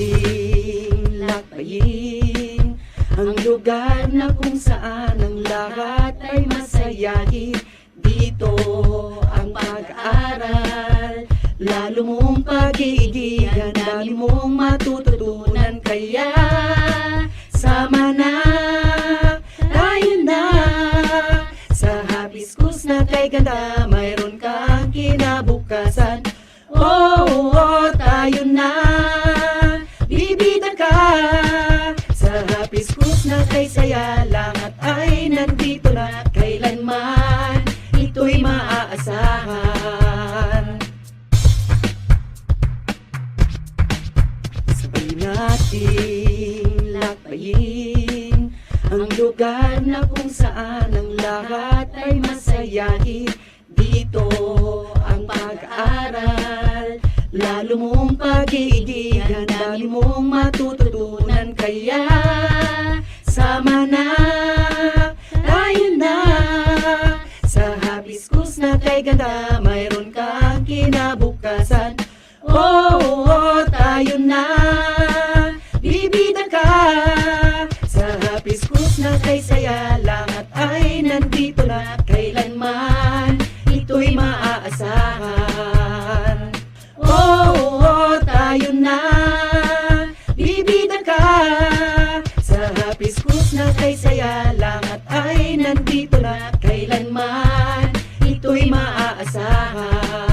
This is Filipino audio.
nating lakbayin ang lugar na kung saan ang lahat ay masayahin. Dito ang pag-aaral, lalo mong pag-iigihan, dami mong matututunan. Kaya sama na, tayo na sa Hibiscus na kay ganda, mayroon kang kinabukasan. Oh, tayo na, bibida ka sa Hibiscus na kay saya, lahat ay nandito na, kailanman ito'y maaasahan. Sabay nating lakbayin ang lugar na kung saan ang lahat ay masayahin. Dito ang pag-aaral, lalo mong pag-iigihan, dami mong matututunan. Kaya sama na, tayo na sa Hibiscus na kay ganda, mayroon kang kinabukasan. Oh, tayo na, bibida ka sa Hibiscus na kay saya, lahat ay nandito na, kailanman ito'y maaasahan. Oh, tayo na, bibida ka sa Hibiscus na kay saya, lahat ay nandito na, kailanman ito'y maaasahan.